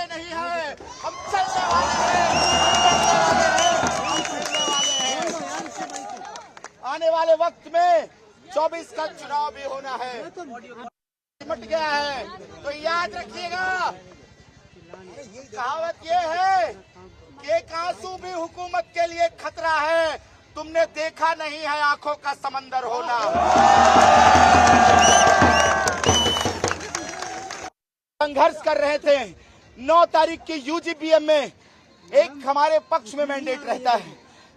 वाले नहीं हैं, हम चलने वाले हैं, हम चलने वाले हैं। आने वाले वक्त में 24 का चुनाव भी होना है, सिमट गया है, तो याद रखिएगा कहावत ये है कि एक आंसू भी हुकूमत के लिए खतरा है। तुमने देखा नहीं है आंखों का समंदर होना। संघर्ष कर रहे थे 9 तारीख की यूजीबीएम में, एक हमारे पक्ष में मैंडेट रहता है,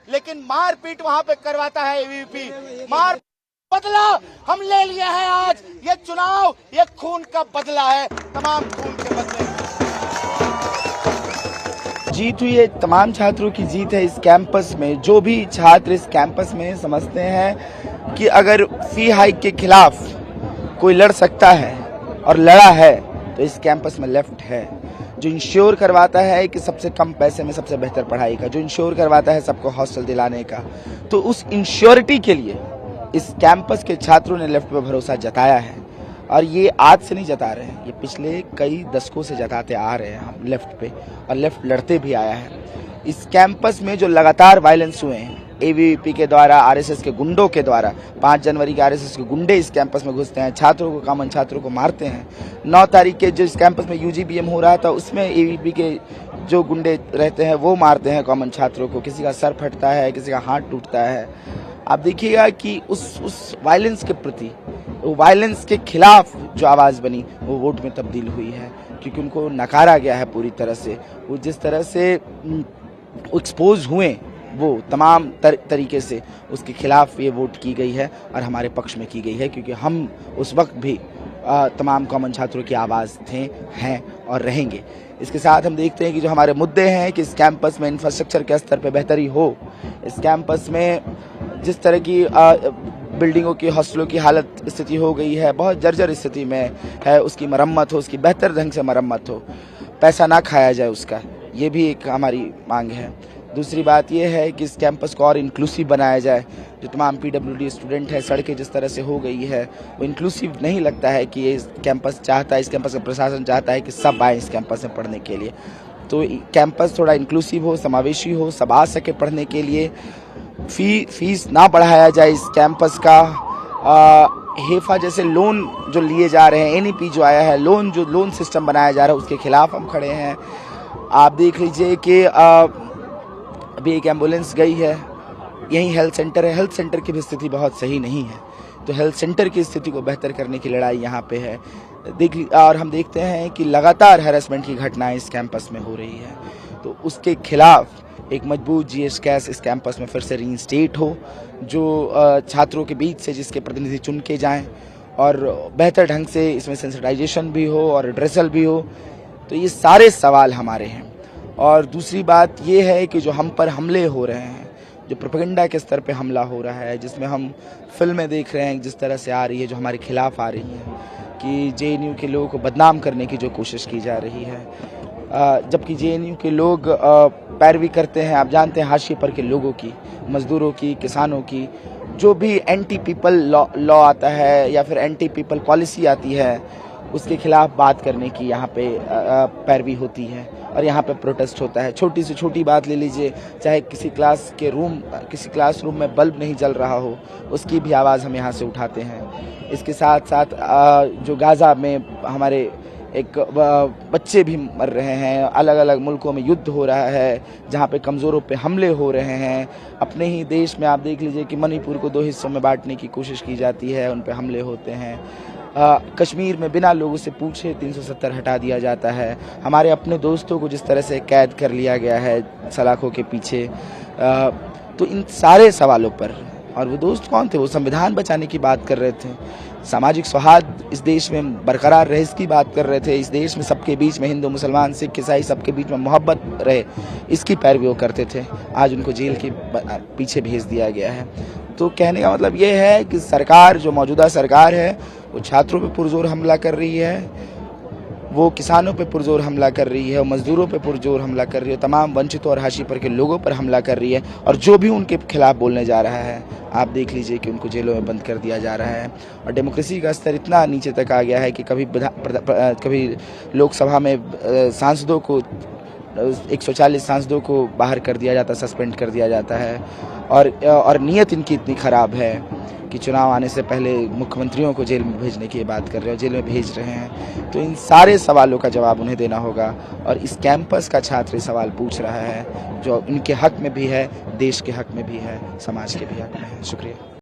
लेकिन मारपीट वहां पे करवाता है एबीवीपी। मार बदला हम ले लिया है आज। ये चुनाव ये खून का बदला है, तमाम खून के बदले। जीत हुई है, तमाम छात्रों की जीत है इस कैंपस में। जो भी छात्र इस कैंपस में समझते हैं कि अगर फी हाइक के खिलाफ कोई लड़ सकता है और लड़ा है तो इस कैंपस में लेफ्ट है, जो इंश्योर करवाता है कि सबसे कम पैसे में सबसे बेहतर पढ़ाई का, जो इंश्योर करवाता है सबको हॉस्टल दिलाने का। तो उस इंश्योरिटी के लिए इस कैंपस के छात्रों ने लेफ्ट पर भरोसा जताया है, और ये आज से नहीं जता रहे हैं, ये पिछले कई दशकों से जताते आ रहे हैं हम लेफ्ट पे, और लेफ्ट लड़ते भी आया है। इस कैंपस में जो लगातार वायलेंस हुए हैं एबीवीपी के द्वारा, आरएसएस के गुंडों के द्वारा, 5 जनवरी के आरएसएस के गुंडे इस कैंपस में घुसते हैं, छात्रों को, कॉमन छात्रों को मारते हैं। 9 तारीख के जो इस कैंपस में यूजीबीएम हो रहा था उसमें एबीवीपी के जो गुंडे रहते हैं वो मारते हैं कॉमन छात्रों को, किसी का सर फटता है, किसी का हाथ टूटता है। आप देखिएगा कि उस वायलेंस के प्रति, वायलेंस के खिलाफ जो आवाज़ बनी वो वोट में तब्दील हुई है, क्योंकि उनको नकारा गया है पूरी तरह से। वो जिस तरह से एक्सपोज हुए वो तमाम तरीके से उसके खिलाफ ये वोट की गई है और हमारे पक्ष में की गई है, क्योंकि हम उस वक्त भी तमाम कॉमन छात्रों की आवाज़ थे, हैं और रहेंगे। इसके साथ हम देखते हैं कि जो हमारे मुद्दे हैं कि इस कैंपस में इंफ्रास्ट्रक्चर के स्तर पर बेहतरी हो, इस कैंपस में जिस तरह की बिल्डिंगों की, हॉस्टलों की हालत स्थिति हो गई है, बहुत जर्जर स्थिति में है, उसकी मरम्मत हो, उसकी बेहतर ढंग से मरम्मत हो, पैसा ना खाया जाए उसका, ये भी एक हमारी मांग है। दूसरी बात ये है कि इस कैंपस को और इंक्लूसिव बनाया जाए। जो तमाम पीडब्ल्यूडी स्टूडेंट है, सड़कें जिस तरह से हो गई है वो इंक्लूसिव नहीं लगता है कि ये कैंपस चाहता है, इस कैंपस का प्रशासन चाहता है कि सब आए इस कैंपस में पढ़ने के लिए। तो कैंपस थोड़ा इंक्लूसिव हो, समावेशी हो, सब आ सके पढ़ने के लिए। फीस ना बढ़ाया जाए इस कैंपस का। हेफा जैसे लोन जो लिए जा रहे हैं, एनईपी जो आया है, लोन सिस्टम बनाया जा रहा है, उसके खिलाफ हम खड़े हैं। आप देख लीजिए कि अभी एक एम्बुलेंस गई है, यही हेल्थ सेंटर है, हेल्थ सेंटर की भी स्थिति बहुत सही नहीं है, तो हेल्थ सेंटर की स्थिति को बेहतर करने की लड़ाई यहाँ पे है। और हम देखते हैं कि लगातार हैरेसमेंट की घटनाएं इस कैंपस में हो रही है, तो उसके खिलाफ एक मजबूत जीएस कैस इस कैंपस में फिर से रीइंस्टेट हो, जो छात्रों के बीच से जिसके प्रतिनिधि चुन के जाएं और बेहतर ढंग से इसमें सेंसिटाइजेशन भी हो और एड्रेसल भी हो। तो ये सारे सवाल हमारे हैं। और दूसरी बात ये है कि जो हम पर हमले हो रहे हैं, जो प्रोपेगेंडा के स्तर पे हमला हो रहा है, जिसमें हम फिल्में देख रहे हैं जिस तरह से आ रही है, जो हमारे खिलाफ आ रही है, कि जेएनयू के लोगों को बदनाम करने की जो कोशिश की जा रही है, जबकि जेएनयू के लोग पैरवी करते हैं, आप जानते हैं, हाशिए पर के लोगों की, मजदूरों की, किसानों की। जो भी एंटी पीपल लॉ आता है या फिर एंटी पीपल पॉलिसी आती है, उसके खिलाफ बात करने की यहाँ पे पैरवी होती है और यहाँ पे प्रोटेस्ट होता है। छोटी से छोटी बात ले लीजिए, चाहे किसी क्लासरूम में बल्ब नहीं जल रहा हो, उसकी भी आवाज़ हम यहाँ से उठाते हैं। इसके साथ साथ जो गाज़ा में हमारे एक बच्चे भी मर रहे हैं, अलग अलग मुल्कों में युद्ध हो रहा है जहाँ पे कमज़ोरों पे हमले हो रहे हैं। अपने ही देश में आप देख लीजिए कि मणिपुर को 2 हिस्सों में बांटने की कोशिश की जाती है, उन पे हमले होते हैं। कश्मीर में बिना लोगों से पूछे 370 हटा दिया जाता है। हमारे अपने दोस्तों को जिस तरह से कैद कर लिया गया है सलाखों के पीछे। तो इन सारे सवालों पर, और वो दोस्त कौन थे? वो संविधान बचाने की बात कर रहे थे, सामाजिक सौहार्द इस देश में बरकरार रहे इसकी बात कर रहे थे, इस देश में सबके बीच में हिंदू मुसलमान सिख ईसाई सबके बीच में मोहब्बत रहे इसकी पैरवी वो करते थे। आज उनको जेल के पीछे भेज दिया गया है। तो कहने का मतलब ये है कि सरकार, जो मौजूदा सरकार है, वो छात्रों पर पुरजोर हमला कर रही है, वो किसानों पे पुरजोर हमला कर रही है, मजदूरों पे पुरजोर हमला कर रही है, तमाम वंचितों और हाशिए पर के लोगों पर हमला कर रही है। और जो भी उनके खिलाफ बोलने जा रहा है, आप देख लीजिए कि उनको जेलों में बंद कर दिया जा रहा है। और डेमोक्रेसी का स्तर इतना नीचे तक आ गया है कि कभी लोकसभा में सांसदों को 140 सांसदों को बाहर कर दिया जाता, सस्पेंड कर दिया जाता है। और नीयत इनकी इतनी ख़राब है कि चुनाव आने से पहले मुख्यमंत्रियों को जेल में भेजने की बात कर रहे हैं, जेल में भेज रहे हैं। तो इन सारे सवालों का जवाब उन्हें देना होगा। और इस कैंपस का छात्र सवाल पूछ रहा है जो इनके हक में भी है, देश के हक में भी है, समाज के भी हक में है। शुक्रिया।